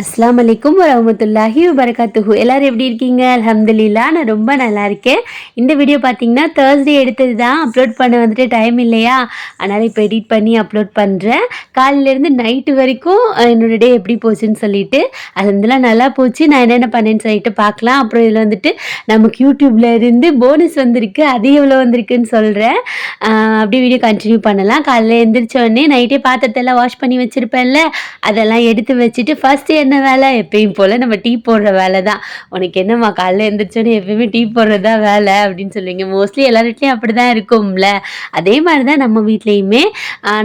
அஸ்ஸலாமு அலைக்கும் வரஹ்மத்துல்லாஹி வபரகாத்துஹு. எல்லாரும் எப்படி இருக்கீங்க? அல்ஹம்துலில்லாஹ், நான் ரொம்ப நல்லா இருக்கேன். இந்த வீடியோ பார்த்தீங்கன்னா தேர்ஸ்டே எடுத்தது தான். அப்லோட் பண்ண வந்துட்டு டைம் இல்லையா, அதனால் இப்போ எடிட் பண்ணி அப்லோட் பண்ணுறேன். காலையிலேருந்து நைட்டு வரைக்கும் என்னோடய டே எப்படி போச்சுன்னு சொல்லிட்டு, அல்ஹம்துலில்லாஹ் நல்லா போச்சு. நான் என்னென்ன பண்ணேன்னு சொல்லிட்டு பார்க்கலாம். அப்புறம் இதில் வந்துட்டு நமக்கு யூடியூப்ல இருந்து போனஸ் வந்திருக்கு, அது எவ்வளோ வந்திருக்குன்னு சொல்கிறேன். அப்படியே வீடியோ கண்டினியூ பண்ணலாம். காலையில் எழுந்திரிச்ச உடனே நைட்டே பாத்திரத்தெல்லாம் வாஷ் பண்ணி வச்சுருப்பேன்ல, அதெல்லாம் எடுத்து வச்சுட்டு ஃபர்ஸ்ட்டு என்ன வேலை, எப்பயும் போல் நம்ம டீ போடுற வேலை தான். உனக்கு என்னம்மா காலைல எழுந்திரிச்சோன்னே எப்பயுமே டீ போடுறது தான் வேலை அப்படின்னு சொல்லுவீங்க. மோஸ்ட்லி எல்லார் வீட்லேயும் அப்படி தான் இருக்கும்ல. அதே மாதிரி தான் நம்ம வீட்லேயுமே.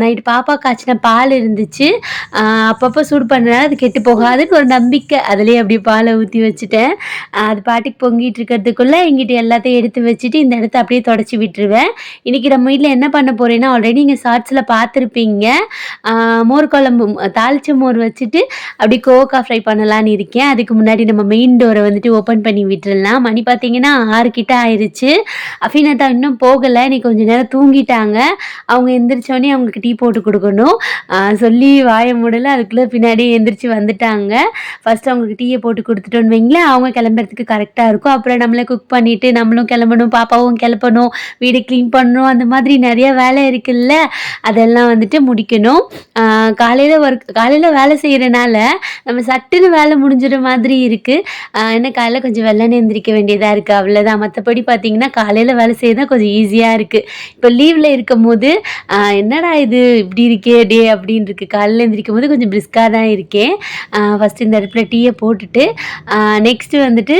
நைட்டு பாப்பா காய்ச்சின பால் இருந்துச்சு. அப்பப்போ சூடு பண்ணுறதுனால அது கெட்டு போகாதுன்னு ஒரு நம்பிக்கை, அதுலேயே அப்படியே பாலை ஊற்றி வச்சுட்டேன். அது பாட்டுக்கு பொங்கிட்டு இருக்கிறதுக்குள்ளே இங்கிட்ட எல்லாத்தையும் எடுத்து வச்சுட்டு இந்த இடத்த அப்படியே தொடச்சி விட்டுருவேன். இன்றைக்கி நம்ம வீட்டில் என்ன பண்ண போகிறேன்னா, ஆல்ரெடி நீங்கள் ஷார்ட்ஸில் பார்த்துருப்பீங்க. மோர் குழம்பு தாளித்த மோர் வச்சுட்டு அப்படி கோவக்காய் ஃப்ரை பண்ணலான்னு இருக்கேன். அதுக்கு முன்னாடி நம்ம மெயின் டோரை வந்துட்டு ஓப்பன் பண்ணி விட்டுறலாம். மணி பார்த்தீங்கன்னா 6 கிட்ட ஆயிடுச்சு. அஃபீனாத்தா இன்னும் போகலை, இன்னைக்கு கொஞ்சம் நேரம் தூங்கிட்டாங்க. அவங்க எந்திரிச்சோடனே அவங்களுக்கு டீ போட்டு கொடுக்கணும். சொல்லி வாய மூடலை, அதுக்குள்ளே பின்னாடியே எந்திரிச்சு வந்துட்டாங்க. ஃபஸ்ட்டு அவங்களுக்கு டீயை போட்டு கொடுத்துட்டோன்னு வைங்களேன், அவங்க கிளம்புறதுக்கு கரெக்டாக இருக்கும். அப்புறம் நம்மளை குக் பண்ணிவிட்டு நம்மளும் கிளம்பணும், பாப்பாவும் கிளப்பணும், வீடு க்ளீன் பண்ணணும், அந்த மாதிரி நிறைய வேலை இருக்குல்ல, அதெல்லாம் வந்துட்டு முடிக்கணும். காலையில் வேலை செய்கிறனால நம்ம சட்டுன்னு வேலை முடிஞ்சிட மாதிரி இருக்குது. என்ன காலையில் கொஞ்சம் வெள்ளனே எந்திரிக்க வேண்டியதாக இருக்குது, அவ்வளோதான். மற்றபடி பார்த்திங்கன்னா காலையில் வேலை செய்ய தான் கொஞ்சம் ஈஸியாக இருக்குது. இப்போ லீவில் இருக்கும் போது என்னடா இது இப்படி இருக்கே டே அப்படின்னு இருக்குது. காலையில் எந்திரிக்கும் போது கொஞ்சம் பிரிஸ்காக தான் இருக்கேன். ஃபஸ்ட்டு இந்த அடுப்பில் டீயை போட்டுட்டு நெக்ஸ்ட்டு வந்துட்டு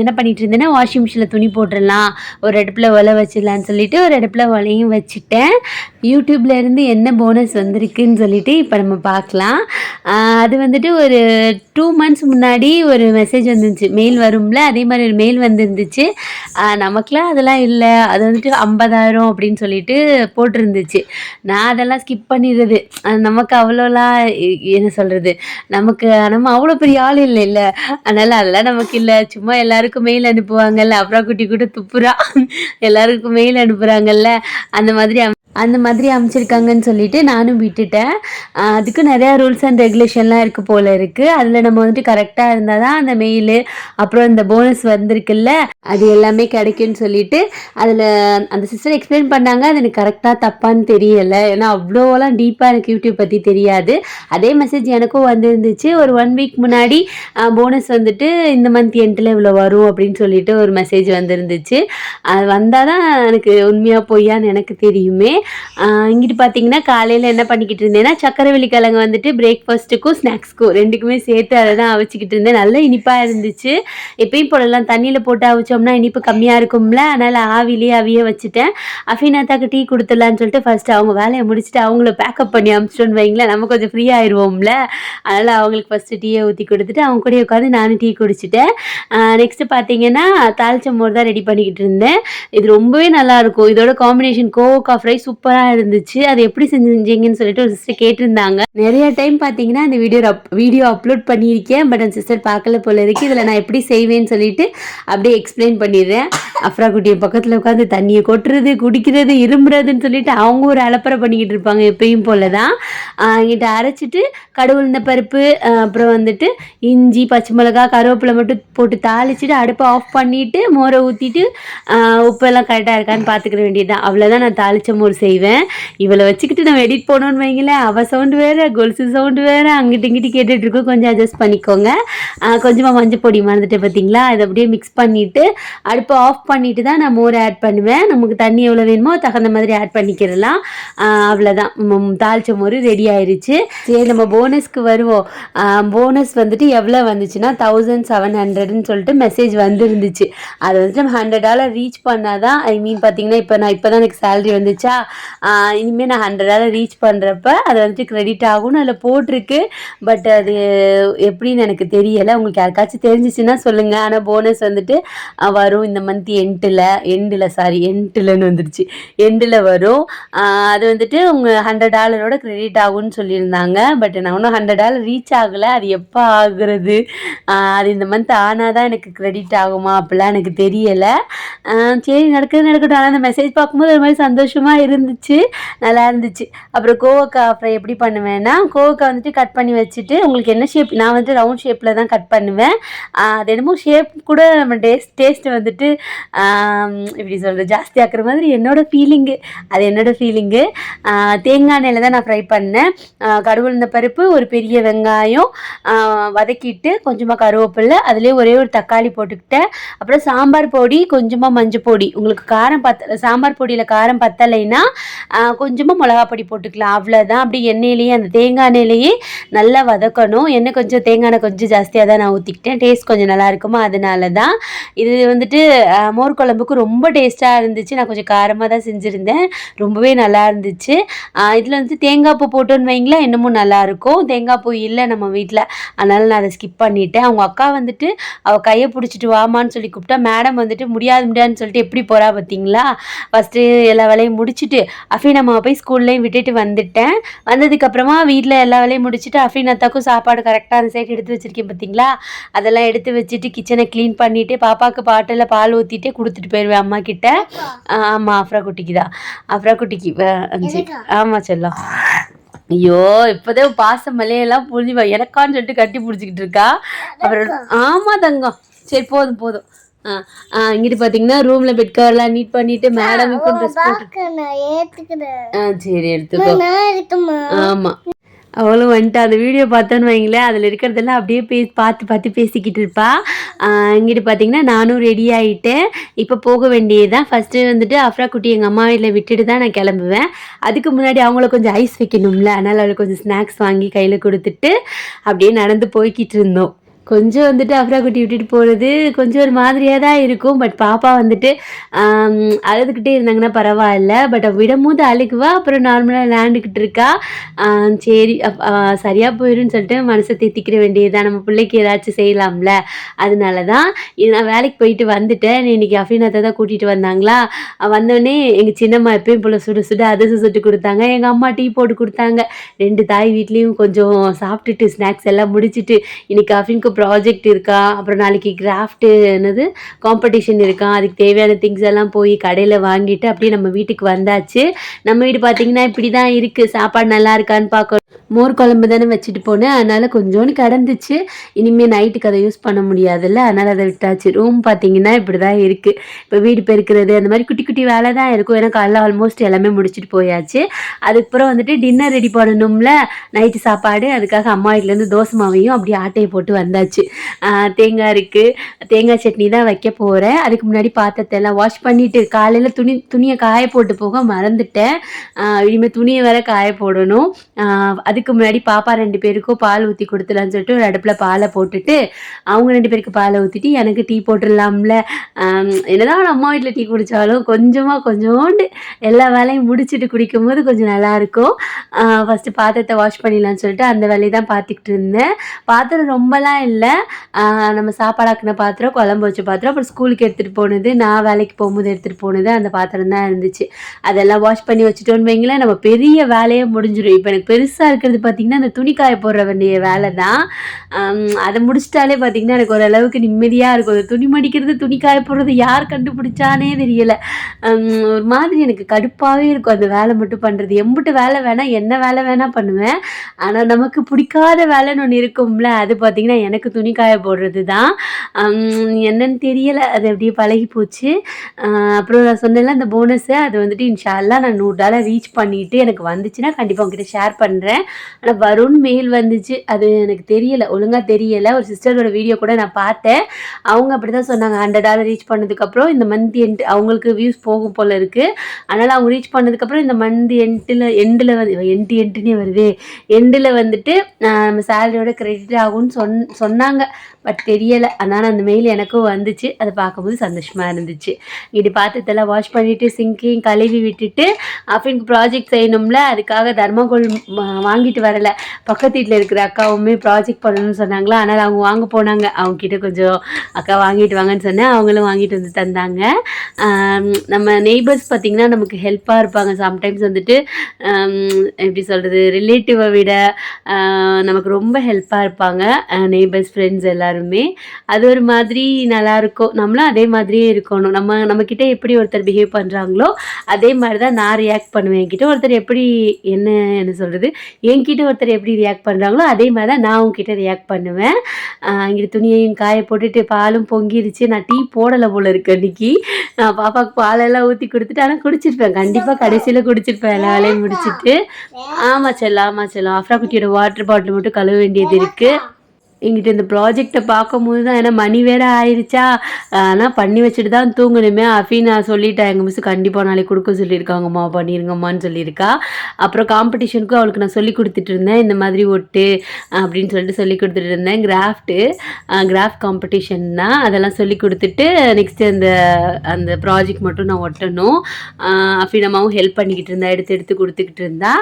என்ன பண்ணிகிட்டு இருந்தேன்னா, வாஷிங் மிஷினில் துணி போட்டுடலாம், ஒரு அடுப்பில் ஒலை வச்சிடலான்னு சொல்லிட்டு ஒரு அடுப்பில் ஒலையும் வச்சுட்டேன். யூடியூப்லேருந்து என்ன போனஸ் வந்திருக்குன்னு சொல்லிட்டு இப்போ நம்ம பார்க்கலாம். அது வந்துட்டு ஒரு 2 months முன்னாடி ஒரு மெசேஜ் வந்துருந்துச்சு, மெயில் வரும்ல, அதே மாதிரி ஒரு மெயில் வந்துருந்துச்சு. நமக்குலாம் அதெல்லாம் இல்லை, அது வந்துட்டு 50,000 அப்படின்னு சொல்லிட்டு போட்டிருந்துச்சு. நான் அதெல்லாம் ஸ்கிப் பண்ணிடுறது. நமக்கு அவ்வளோலாம் என்ன சொல்கிறது, நம்ம அவ்வளோ பெரிய ஆள் இல்லைல்ல, அதனால் அதெல்லாம் நமக்கு இல்லை. சும்மா எல்லாருக்கும் மெயில் அனுப்புவாங்கல்ல, அப்புறம் குட்டி கூட துப்புரா எல்லாருக்கும் மெயில் அனுப்புகிறாங்கல்ல, அந்த மாதிரி அமைச்சிருக்காங்கன்னு சொல்லிட்டு நானும் விட்டுட்டேன். அதுக்கு நிறையா ரூல்ஸ் அண்ட் ரெகுலேஷன்லாம் இருக்குது போல் இருக்குது. அதில் நம்ம வந்துட்டு கரெக்டாக இருந்தால் தான் அந்த மெயிலு, அப்புறம் இந்த போனஸ் வந்திருக்குல்ல, அது எல்லாமே கிடைக்குன்னு சொல்லிட்டு அதில் அந்த சிஸ்டர் எக்ஸ்பிளைன் பண்ணாங்க. அது எனக்கு கரெக்டாக தப்பான்னு தெரியலை, ஏன்னா அவ்வளோலாம் டீப்பாக எனக்கு யூடியூப் பற்றி தெரியாது. அதே மெசேஜ் எனக்கும் வந்துருந்துச்சு. ஒரு 1 week முன்னாடி போனஸ் வந்துட்டு இந்த மந்த் எண்டில் இவ்வளோ வரும் அப்படின்னு சொல்லிட்டு ஒரு மெசேஜ் வந்துருந்துச்சு. அது வந்தால் தான் எனக்கு உண்மையாக பொய்யான்னு எனக்கு தெரியுமே. இங்கிட்டு பார்த்தீங்கன்னா காலையில் என்ன பண்ணிக்கிட்டு இருந்தேன்னா, சக்கரவள்ளி கிழங்கு வந்துட்டு பிரேக்ஃபாஸ்ட்டுக்கும் ஸ்நாக்ஸ்க்கும் ரெண்டுக்குமே சேர்த்து அதை தான் அவிச்சிக்கிட்டு இருந்தேன். நல்ல இனிப்பாக இருந்துச்சு. எப்பயும் போடலாம், தண்ணியில் போட்டு அவிச்சோம்னா இனிப்பு கம்மியாக இருக்கும்ல, அதனால் ஆவிலே அவிய வச்சுட்டேன். அஃபீனாத்தாக்கு டீ கொடுத்துடலான்னு சொல்லிட்டு ஃபஸ்ட்டு அவங்க வேலையை முடிச்சுட்டு அவங்கள பேக்கப் பண்ணி அமிச்சிட்டோன்னு வைங்களேன், நம்ம கொஞ்சம் ஃப்ரீ ஆயிடுவோம்ல, அதனால் அவங்களுக்கு ஃபஸ்ட்டு டீயை ஊற்றி கொடுத்துட்டு அவங்க கூட உட்காந்து நானும் டீ குடிச்சிட்டேன். நெக்ஸ்ட்டு பார்த்தீங்கன்னா தாளிச்ச மோர் தான் ரெடி பண்ணிக்கிட்டு இருந்தேன். இது ரொம்பவே நல்லாயிருக்கும். இதோட காம்பினேஷன் கோவக்காய் ஃப்ரை சூப்பராக இருந்துச்சு. அது எப்படி செஞ்சீங்கன்னு சொல்லிட்டு ஒரு சிஸ்டர் கேட்டிருந்தாங்க. நிறைய டைம் பார்த்தீங்கன்னா இந்த வீடியோ அப்லோட் பண்ணியிருக்கேன், பட் அந்த சிஸ்டர் பார்க்கல போல இருக்குது. இதில் நான் எப்படி செய்வேன்னு சொல்லிட்டு அப்படியே எக்ஸ்பிளைன் பண்ணிடுறேன். அஃப்ரா குட்டியை பக்கத்தில் உட்காந்து தண்ணியை கொட்டுறது, குடிக்கிறது, இரும்புறதுன்னு சொல்லிட்டு அவங்க ஒரு அலப்பறை பண்ணிக்கிட்டு இருப்பாங்க, எப்பயும் போல தான். இங்கிட்ட அரைச்சிட்டு கடுகுளுந்த பருப்பு, அப்புறம் வந்துட்டு இஞ்சி, பச்சை மிளகா, கருவேப்பிலை மட்டும் போட்டு தாளிச்சிட்டு அடுப்பை ஆஃப் பண்ணிவிட்டு மோரை ஊற்றிட்டு உப்பெல்லாம் கரெக்டாக இருக்கான்னு பார்த்துக்கிற வேண்டியது தான். அவ்வளோதான் நான் தாளித்த மோர் செய்வேன். இவளை வச்சுக்கிட்டு நம்ம எடிட் போனோன்னு வைங்களேன், அவள் சவுண்டு வேறு, கொலுசு சவுண்டு வேறு, அங்கிட்டு இங்கிட்டு கேட்டுட்ருக்கோம். கொஞ்சம் அட்ஜஸ்ட் பண்ணிக்கோங்க. கொஞ்சமாக மஞ்சள் பொடி மறந்துட்டு பார்த்தீங்களா, அதை அப்படியே மிக்ஸ் பண்ணிவிட்டு அடுப்பை ஆஃப் பண்ணிவிட்டு தான் நான் மோரை ஆட் பண்ணுவேன். நமக்கு தண்ணி எவ்வளோ வேணுமோ தகுந்த மாதிரி ஆட் பண்ணிக்கிறலாம். அவ்வளோதான், தாளித்த மோர் ரெடி ஆயிடுச்சு. சரி, நம்ம போனஸ்க்கு வருவோம். போனஸ் வந்துட்டு எவ்வளோ வந்துச்சுன்னா 1700ன்னு சொல்லிட்டு மெசேஜ் வந்துருந்துச்சு. அது வந்துட்டு நம்ம $100 ரீச் பண்ணால் தான், ஐ மீன் பார்த்தீங்கன்னா இப்போ தான் எனக்கு சேலரி வந்துச்சா, இனிமேல் நான் $100 ரீச் பண்ணுறப்ப அது வந்துட்டு கிரெடிட் ஆகும்னு அதில் போட்டிருக்கு. பட் அது எப்படின்னு எனக்கு தெரியலை. உங்களுக்கு யாருக்காச்சும் தெரிஞ்சிச்சுன்னா சொல்லுங்கள். ஆனால் போனஸ் வந்துட்டு வரும் இந்த மந்த் எண்டில்னு வந்துருச்சு, எண்டில் வரும். அது வந்துட்டு உங்கள் $100 கிரெடிட் ஆகும்னு சொல்லியிருந்தாங்க. பட் நான் இன்னும் $100 ரீச் ஆகலை. அது எப்போ ஆகுறது, அது இந்த மந்த் ஆனால் தான் எனக்கு கிரெடிட் ஆகுமா அப்படிலாம் எனக்கு தெரியலை. சரி, நடக்கட்டும். ஆனால் அந்த மெசேஜ் பார்க்கும்போது ஒரு மாதிரி சந்தோஷமாக இருந்துச்சு. இருந்துச்சு, நல்லா இருந்துச்சு. அப்புறம் கோவக்காய் ஃப்ரை எப்படி பண்ணுவேன்னா, கோவக்காய் வந்துட்டு கட் பண்ணி வச்சுட்டு உங்களுக்கு என்ன ஷேப், நான் வந்துட்டு ரவுண்ட் ஷேப்பில் தான் கட் பண்ணுவேன். அது என்னமோ ஷேப் கூட நம்ம டேஸ்ட்டு வந்துட்டு எப்படி சொல்கிறது, ஜாஸ்தி ஆக்குற மாதிரி என்னோடய ஃபீலிங்கு. அது என்னோடய ஃபீலிங்கு. தேங்காய் எண்ணெயில் தான் நான் ஃப்ரை பண்ணேன். கடுகு பருப்பு, ஒரு பெரிய வெங்காயம் வதக்கிட்டு கொஞ்சமாக கருவேப்பிலை, அதுலேயே ஒரே ஒரு தக்காளி போட்டுக்கிட்டேன். அப்புறம் சாம்பார் பொடி, கொஞ்சமாக மஞ்சள் பொடி. உங்களுக்கு காரம் சாம்பார் பொடியில் காரம் பத்தலைன்னா கொஞ்சமாக மிளகா பொடி போட்டுக்கலாம், அவ்வளோதான். அப்படி எண்ணெயிலேயே அந்த தேங்காய் எண்ணெயிலேயே நல்லா வதக்கணும். எண்ணெய் கொஞ்சம் தேங்காய் எண்ணெய் கொஞ்சம் ஜாஸ்தியாக தான் நான் ஊற்றிக்கிட்டேன், டேஸ்ட் கொஞ்சம் நல்லா இருக்குமா அதனால தான். இது வந்துட்டு மோர் குழம்புக்கு ரொம்ப டேஸ்ட்டாக இருந்துச்சு. நான் கொஞ்சம் காரமாக தான் செஞ்சுருந்தேன், ரொம்பவே நல்லா இருந்துச்சு. இதில் வந்துட்டு தேங்காய் பூ போட்டோன்னு வைங்களேன் இன்னமும் நல்லாயிருக்கும். தேங்காய் பூ இல்லை நம்ம வீட்டில், அதனால் நான் அதை ஸ்கிப் பண்ணிவிட்டேன். அவங்க அக்கா வந்துட்டு அவள் கையை பிடிச்சிட்டு வாமான்னு சொல்லி கூப்பிட்டா, மேடம் வந்துட்டு முடியாதுன்னு சொல்லிட்டு எப்படி போகிறா பார்த்தீங்களா. ஃபஸ்ட்டு எல்லா வேலையும் முடிச்சுட்டு அஃபீனம்மாவை போய் ஸ்கூல்லையும் விட்டுட்டு வந்துட்டேன். வந்ததுக்கப்புறமா வீட்டில் எல்லா வேலையும் முடிச்சுட்டு அஃபீனத்தாக்கும் சாப்பாடு கரெக்டாக அந்த சைடு எடுத்து வச்சுருக்கேன் பார்த்தீங்களா, அதெல்லாம் எடுத்து வச்சுட்டு கிச்சனை க்ளீன் பண்ணிவிட்டு பாப்பாவுக்கு பாட்டில் பால் ஊற்றிட்டு கொடுத்துட்டு போயிடுவேன் அம்மா கிட்ட. ஆமாம், அஃப்ரா குட்டிக்கு தான், அஃப்ரா குட்டிக்கு. ஆமாம் செல்லம். ஐயோ, இப்போதான் பாசம் மலையெல்லாம் புரிஞ்சுவா எனக்கான்னு சொல்லிட்டு கட்டி பிடிச்சிக்கிட்டு இருக்கா. அப்புறம் ஆமாம் தங்கம், சரி போதும் போதும். இங்கிட்டு பார்த்தீங்கன்னா ரூமில் பெட் கவர்லாம் நீட் பண்ணிட்டு மேடமுக்கும் ட்ரெஸ் போட்டு சரி எடுத்துக்கோ. ஆமாம், அவளும் வந்துட்டு அந்த வீடியோ பார்த்தோன்னு வைங்களேன், அதில் இருக்கிறதெல்லாம் அப்படியே பார்த்து பேசிக்கிட்டு இருப்பா. இங்கிட்டு பார்த்தீங்கன்னா நானும் ரெடி ஆகிட்டேன், இப்போ போக வேண்டியதுதான். ஃபஸ்ட்டு வந்துட்டு அஃப்ரா குட்டி எங்கள் அம்மா வீட்டில் விட்டுட்டு தான் நான் கிளம்புவேன். அதுக்கு முன்னாடி அவங்கள கொஞ்சம் ஐஸ் வைக்கணும்ல, அதனால் அவளுக்கு கொஞ்சம் ஸ்நாக்ஸ் வாங்கி கையில் கொடுத்துட்டு அப்படியே நடந்து போய்கிட்டு இருந்தோம். கொஞ்சம் வந்துட்டு அஃப்ரா குட்டி விட்டுட்டு போகிறது கொஞ்சம் ஒரு மாதிரியாக தான் இருக்கும். பட் பாப்பா வந்துட்டு அழுதுகிட்டே இருந்தாங்கன்னா பரவாயில்ல, பட் விடும்போது அழுகுவா, அப்புறம் நார்மலாக விளையாண்டுக்கிட்டு இருக்கா. சரி சரியாக போயிடும்னு சொல்லிட்டு மனசை தேத்திக்கிற வேண்டியதுதான், நம்ம பிள்ளைக்கு ஏதாச்சும் செய்யலாம்ல. அதனால தான் நான் வேலைக்கு போயிட்டு வந்துட்டேன். இன்றைக்கி அஃபீனாத்தை தான் கூட்டிகிட்டு வந்தாங்களா. வந்தோடனே எங்கள் சின்னம்மா எப்பயும் போல் சுட அதிரசம் சுட்டு கொடுத்தாங்க, எங்கள் அம்மா டீ போட்டு கொடுத்தாங்க. 2 தாய் வீட்லேயும் கொஞ்சம் சாப்பிட்டுட்டு ஸ்நாக்ஸ் எல்லாம் முடிச்சுட்டு இன்றைக்கி அஃபீனுக்கு ப்ராஜெக்ட் இருக்கா, அப்புறம் நாளைக்கு கிராஃப்ட்டு என்னது காம்படிஷன் இருக்கா, அதுக்கு தேவையான திங்ஸ் எல்லாம் போய் கடையில் வாங்கிட்டு அப்படியே நம்ம வீட்டுக்கு வந்தாச்சு. நம்ம வீடு பார்த்திங்கன்னா இப்படி தான் இருக்குது. சாப்பாடு நல்லா இருக்கான்னு பார்க்கணும். மோர் குழம்பு தானே வச்சுட்டு போனேன், அதனால் கொஞ்சோண்டு கிடந்துச்சு. இனிமேல் நைட்டுக்கு அதை யூஸ் பண்ண முடியாதுல்ல, அதனால் அதை விட்டாச்சு. ரூம் பார்த்திங்கன்னா இப்படி தான் இருக்குது. இப்போ வீடு பெருக்கிறது அந்த மாதிரி குட்டி குட்டி வேலை தான் இருக்கும். ஏன்னா காலைல ஆல்மோஸ்ட் எல்லாமே முடிச்சுட்டு போயாச்சு. அதுக்கப்புறம் வந்துட்டு டின்னர் ரெடி பண்ணணும்ல, நைட்டு சாப்பாடு. அதுக்காக அம்மா வீட்டிலேருந்து தோசை மாவையும் அப்படியே ஆட்டையை போட்டு வந்தாச்சு. தேங்காய் இருக்குது, தேங்காய் சட்னி தான் வைக்க போகிறேன். அதுக்கு முன்னாடி பாத்திரத்தை எல்லாம் வாஷ் பண்ணிவிட்டு காலையில் துணியை காய போட்டு போக மறந்துட்டேன். இனிமேல் துணியை வேற காய போடணும். அதுக்கு முன்னாடி பாப்பா 2 பேருக்கும் பால் ஊற்றி கொடுத்துலான்னு சொல்லிட்டு ஒரு அடுப்பில் பாலை போட்டுட்டு அவங்க 2 பேருக்கு பாலை ஊற்றிட்டு எனக்கு டீ போட்டுடலாம்ல. என்னதான் அம்மா வீட்டில் டீ குடித்தாலும் கொஞ்சோண்டு எல்லா வேலையும் முடிச்சுட்டு குடிக்கும்போது கொஞ்சம் நல்லாயிருக்கும். ஃபஸ்ட்டு பாத்திரத்தை வாஷ் பண்ணிடலான்னு சொல்லிட்டு அந்த வேலையை தான் பார்த்துக்கிட்டு இருந்தேன். பாத்திரம் ரொம்பலாம் இல்லை, நம்ம சாப்பாடாக்குன பாத்திரம், குழம்பு வச்ச பாத்திரம், அப்புறம் ஸ்கூலுக்கு எடுத்துகிட்டு போனது, நான் வேலைக்கு போகும்போது எடுத்துகிட்டு போனது, அந்த பாத்திரம் தான் இருந்துச்சு. அதெல்லாம் வாஷ் பண்ணி வச்சுட்டோன்னு வைங்களேன், நம்ம பெரிய வேலையே முடிஞ்சிடும். இப்போ எனக்கு பெருசாக இருக்கிறது பார்த்திங்கன்னா அந்த துணி காய போடுற வேண்டிய வேலை தான். அதை முடிச்சிட்டாலே பார்த்திங்கன்னா எனக்கு ஓரளவுக்கு நிம்மதியாக இருக்கும். துணி மடிக்கிறது துணி காய போடுறது யார் கண்டுபிடிச்சானே தெரியலை. ஒரு மாதிரி எனக்கு கடுப்பாகவே இருக்கும் அந்த வேலை மட்டும் பண்ணுறது. எம்பிட்டு வேலை வேணால் என்ன வேலை வேணால் பண்ணுவேன், ஆனால் நமக்கு பிடிக்காத வேலைன்னு ஒன்று இருக்கும்ல, அது பார்த்திங்கன்னா எனக்கு துணி காய போடுறது தான். என்னன்னு தெரியலை, அது அப்படியே பழகி போச்சு. அப்புறம் நான் சொன்னேன்ல அந்த போனஸு, அது வந்துட்டு இன்ஷா அல்லாஹ் நான் $100 ரீச் பண்ணிவிட்டு எனக்கு வந்துச்சுன்னா கண்டிப்பாக உங்ககிட்ட ஷேர் பண்ணுறேன். ஆனால் வருண் மெயில் வந்துச்சு, அது எனக்கு தெரியலை, ஒழுங்காக தெரியலை. ஒரு சிஸ்டரோட வீடியோ கூட நான் பார்த்தேன், அவங்க அப்படி தான் சொன்னாங்க. $100 ரீச் பண்ணதுக்கப்புறம் இந்த மந்த் எண்ட் அவங்களுக்கு வியூஸ் போகும் போல் இருக்குது. அதனால் அவங்க ரீச் பண்ணதுக்கப்புறம் இந்த மந்த் எண்டில் வந்து எண்டுனே வருது, எண்டில் வந்துட்டு நம்ம சேலரியோட கிரெடிட் ஆகும்னு சொன்னாங்க. பட் தெரியலை. அதனால் அந்த மெயில் எனக்கும் வந்துச்சு, அதை பார்க்கும்போது சந்தோஷமாக இருந்துச்சு. இப்படி பாத்திரத்தெல்லாம் வாஷ் பண்ணிவிட்டு சிங்கையும் கழுவி விட்டுட்டு அஃபீனுக்கு ப்ராஜெக்ட் செய்யணும்ல, அதுக்காக தர்மாகோல் வாங்கிட்டு வரலை. பக்கத்து வீட்டில் இருக்கிற அக்காவுமே ப்ராஜெக்ட் பண்ணணும்னு சொன்னாங்களா, அதனால் அவங்க வாங்க போனாங்க. அவங்கக்கிட்ட கொஞ்சம் அக்கா வாங்கிட்டு வாங்கன்னு சொன்னேன், அவங்களும் வாங்கிட்டு வந்து தந்தாங்க. நம்ம நெய்பர்ஸ் பார்த்திங்கன்னா நமக்கு ஹெல்ப்பாக இருப்பாங்க. சம்டைம்ஸ் வந்துட்டு எப்படி சொல்கிறது, ரிலேட்டிவை விட நமக்கு ரொம்ப ஹெல்ப்பாக இருப்பாங்க நெய்பர்ஸ். பெஸ்ட் ஃப்ரெண்ட்ஸ் எல்லாருமே. அது ஒரு மாதிரி நல்லாயிருக்கும். நம்மளும் அதே மாதிரியே இருக்கணும். நம்மக்கிட்ட எப்படி ஒருத்தர் பிஹேவ் பண்ணுறாங்களோ அதே மாதிரி தான் நான் ரியாக்ட் பண்ணுவேன். என்கிட்ட ஒருத்தர் எப்படி என்ன சொல்கிறது, என்கிட்ட ஒருத்தர் எப்படி ரியாக்ட் பண்ணுறாங்களோ அதே மாதிரி தான் நான் உங்ககிட்ட ரியாக்ட் பண்ணுவேன். இங்கிட்டு துணியையும் காய போட்டுட்டு பாலும் பொங்கிருச்சு. நான் டீ போடலை போல இருக்கு அன்றைக்கி. நான் பாப்பாவுக்கு பாலெல்லாம் ஊற்றி கொடுத்துட்டு ஆனால் குடிச்சிருப்பேன். கண்டிப்பாக கடைசியில் குடிச்சிருப்பேன் எல்லா வேலையும் முடிச்சுட்டு. ஆமாம் செல்லம். அஃப்ரா குட்டியோட வாட்டர் பாட்டில் மட்டும் கழுவ வேண்டியது இருக்குது. எங்கிட்ட இந்த ப்ராஜெக்டை பார்க்கும்போது தான், ஏன்னா மணி வேறு ஆயிடுச்சா, ஆனால் பண்ணி வச்சுட்டு தான் தூங்கணுமே. நான் சொல்லிட்டேன், எங்கள் மிஸ் கண்டிப்பாக நாளைக்கு கொடுக்க சொல்லியிருக்காங்கம்மா, பண்ணிருங்கம்மான்னு சொல்லியிருக்கா. அப்புறம் காம்படிஷனுக்கும் அவளுக்கு நான் சொல்லி கொடுத்துட்டு இருந்தேன். இந்த மாதிரி ஒட்டு அப்படின்னு சொல்லிட்டு சொல்லி கொடுத்துட்டு இருந்தேன். கிராஃப்ட் காம்படிஷன் தான், அதெல்லாம் சொல்லி கொடுத்துட்டு நெக்ஸ்ட்டு அந்த ப்ராஜெக்ட் மட்டும் நான் ஒட்டணும். அஃபீனாமாவும் ஹெல்ப் பண்ணிக்கிட்டு இருந்தா, எடுத்து கொடுத்துக்கிட்டு இருந்தா.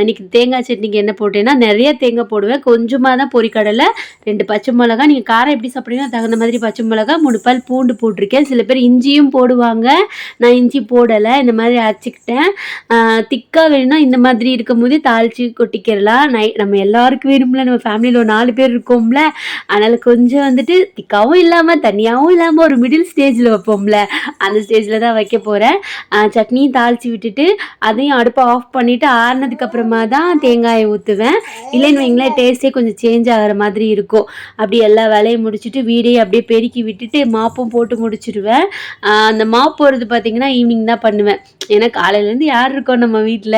இன்றைக்கி தேங்காய் சட்னிக்கு என்ன போட்டேன்னா, நிறைய தேங்காய் போடுவேன், கொஞ்சமாக தான் பொரிக்கடலை, 2 பச்சை மிளகா. நீங்கள் காரம் எப்படி சாப்பிட்றீங்களோ தகுந்த மாதிரி பச்சை மிளகா, 3 பல் பூண்டு போட்டிருக்கேன். சில பேர் இஞ்சியும் போடுவாங்க, நான் இஞ்சி போடலை. இந்த மாதிரி அரைச்சிக்கிட்டேன். திக்காக வேணும்னா இந்த மாதிரி இருக்கும் போது தாளித்து கொட்டிக்கிறலாம். நம்ம எல்லாருக்கும் வேணும்ல, நம்ம ஃபேமிலியில் ஒரு 4 பேர் இருக்கோம்ல, அதனால் கொஞ்சம் வந்துட்டு திக்காகவும் இல்லாமல் தண்ணியாகவும் இல்லாமல் ஒரு மிடில் ஸ்டேஜில் வைப்போம்ல, அந்த ஸ்டேஜில் தான் வைக்க போகிறேன். சட்னியும் தாளித்து விட்டுட்டு அதையும் அடுப்பை ஆஃப் பண்ணிவிட்டு ஆறுனதுக்கப்புறமா தான் தேங்காயை ஊற்றுவேன். இல்லைன்னு வைங்களேன், டேஸ்ட்டே கொஞ்சம் சேஞ்ச் ஆகிற மாதிரி இருக்கும். அப்படி எல்லா வேலையும் முடிச்சுட்டு வீடையும் அப்படியே பெருக்கி விட்டுட்டு மாப்பும் போட்டு முடிச்சிடுவேன். அந்த மாப் போகிறது பார்த்திங்கன்னா ஈவினிங் தான் பண்ணுவேன். ஏன்னா காலையிலேருந்து யார் இருக்கோம் நம்ம வீட்டில்,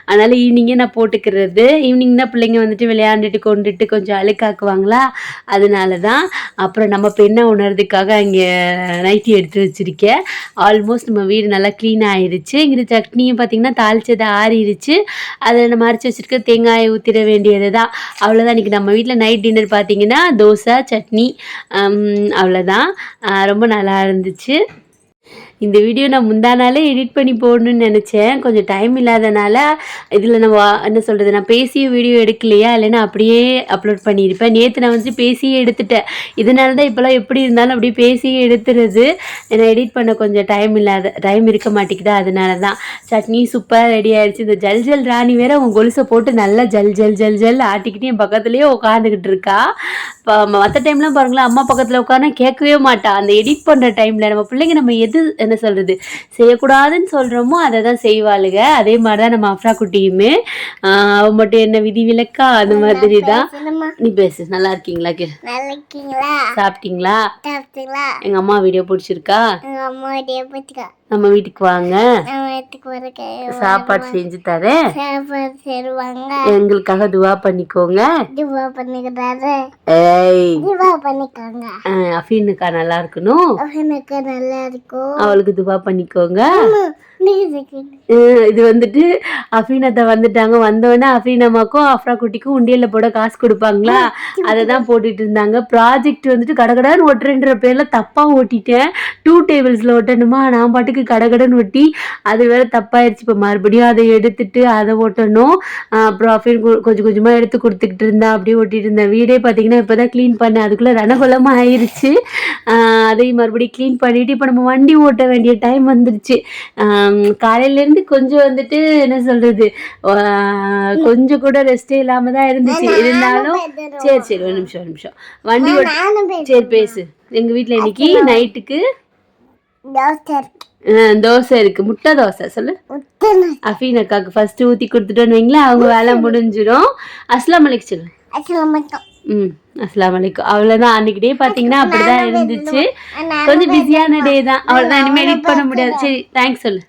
அதனால் ஈவினிங்கே நான் போட்டுக்கிறது. ஈவினிங் தான் பிள்ளைங்க வந்துட்டு விளையாண்டுட்டு கொண்டுட்டு கொஞ்சம் அழுக்காக்குவாங்களா, அதனால தான். அப்புறம் நம்ம பெண்ணை உணர்றதுக்காக அங்கே நைட்டி எடுத்து வச்சுருக்கேன். ஆல்மோஸ்ட் நம்ம வீடு நல்லா க்ளீன் ஆகிடுச்சு. இங்கே சட்னியும் பார்த்திங்கன்னா தாளிச்சதை ஆறிடுச்சு. அதை நம்ம அரைச்சி வச்சுருக்க தேங்காயை ஊற்றிட வேண்டியது தான். அவ்வளோதான். இன்றைக்கி நம்ம வீட்டில் நைட் டின்னர் பார்த்திங்கன்னா தோசை சட்னி, அவ்வளோதான். ரொம்ப நல்லா இருந்துச்சு. இந்த வீடியோ நான் முந்தா நாளே எடிட் பண்ணி போடணும்னு நினச்சேன். கொஞ்சம் டைம் இல்லாதனால இதில் நான் என்ன சொல்கிறது, நான் பேசிய வீடியோ எடுக்கலையா, இல்லைன்னா அப்படியே அப்லோட் பண்ணியிருப்பேன். நேற்று நான் வந்து பேசியே எடுத்துட்டேன். இதனால தான் இப்போலாம் எப்படி இருந்தாலும் அப்படியே பேசியே எடுத்துறது. ஏன்னா எடிட் பண்ண கொஞ்சம் டைம் இருக்க மாட்டேங்குதா, அதனால தான். சட்னி சூப்பராக ரெடி ஆகிடுச்சு. இந்த ஜல் ராணி வேறு அவங்க கொலுசை போட்டு நல்லா ஜல் ஆட்டிக்கிட்டு என் பக்கத்துலேயே உட்காந்துக்கிட்டு இருக்கா. இப்போ மற்ற டைம்லாம் பாருங்களேன், அம்மா பக்கத்தில் உட்காந்து கேட்கவே மாட்டா. அந்த எடிட் பண்ணுற டைமில் நம்ம பிள்ளைங்க நம்ம எது என்ன சொல்கிறது செய்யக்கூடாதுன்னு சொல்கிறோமோ அதை தான் செய்வாளுங்க. அதே மாதிரி தான் நம்ம அஃப்ரா குட்டியுமே. அவள் மட்டும் என்ன விதி விலக்கா, அந்த மாதிரி தான். நீ பேசு. நல்லா இருக்கீங்களா? சாப்பிட்டீங்களா? எங்கள் அம்மா வீடியோ பிடிச்சிருக்கா? நம்ம வீட்டுக்கு வாங்க, சாப்பாடு செஞ்சு தரேன், எங்களுக்காக துவா பண்ணிக்கோங்க. அஃபீனுக்கா நல்லா இருக்கணும், அவளுக்கு துவா பண்ணிக்கோங்க. இது வந்துட்டு அஃபீனத்தை வந்துட்டாங்க. வந்தோடனே அஃபீனம்மாக்கும் அஃப்ரா குட்டிக்கும் உண்டியல்ல போட காசு கொடுப்பாங்களா, அதை தான் போட்டுட்டு இருந்தாங்க. ப்ராஜெக்ட் வந்துட்டு கடகடன்னு ஒட்டுறன்ற பேர்ல தப்பா ஓட்டிட்டேன். 2 டேபிள்ஸ்ல ஒட்டணுமா, நான் பாட்டுக்கு கடகடன்னு ஒட்டி அது வேற தப்பாயிருச்சு. இப்போ மறுபடியும் அதை எடுத்துட்டு அதை ஒட்டணும். அப்புறம் அஃபீன் கொஞ்சம் கொஞ்சமா எடுத்து கொடுத்துக்கிட்டு இருந்தா, அப்படியே ஒட்டிட்டு இருந்தேன். வீடே பார்த்தீங்கன்னா இப்போதான் க்ளீன் பண்ணேன், அதுக்குள்ள ரணகுலமா ஆயிடுச்சு. அதையும் மறுபடியும் க்ளீன் பண்ணிட்டு இப்போ நம்ம வண்டி ஓட்ட வேண்டிய டைம் வந்துருச்சு. காலையிலேருந்து கொஞ்சம் வந்துட்டு என்ன சொல்கிறது, கொஞ்சம் கூட ரெஸ்டே இல்லாமல் தான் இருந்துச்சு. இருந்தாலும் சரி ஒரு நிமிஷம் வண்டி சரி பேசு. எங்கள் வீட்டில் இன்னைக்கு நைட்டுக்கு தோசை இருக்கு, முட்டை தோசை. சொல்லு. அஃபீன் அக்காவுக்கு ஃபர்ஸ்ட் ஊற்றி கொடுத்துட்டோன்னு வைங்களேன், அவங்க வேலை முடிஞ்சிடும். அஸ்லாம் அலைக்கும் சொல்லு. அஸ்லாம் அலைக்கும். அவ்வளோதான். அன்னைக்கு டே பார்த்தீங்கன்னா அப்படிதான் இருந்துச்சு. கொஞ்சம் பிஸியான டே தான், அவ்வளோதான். இனிமேல் எடிட் பண்ண முடியாது. சரி தேங்க்ஸ் சொல்லு.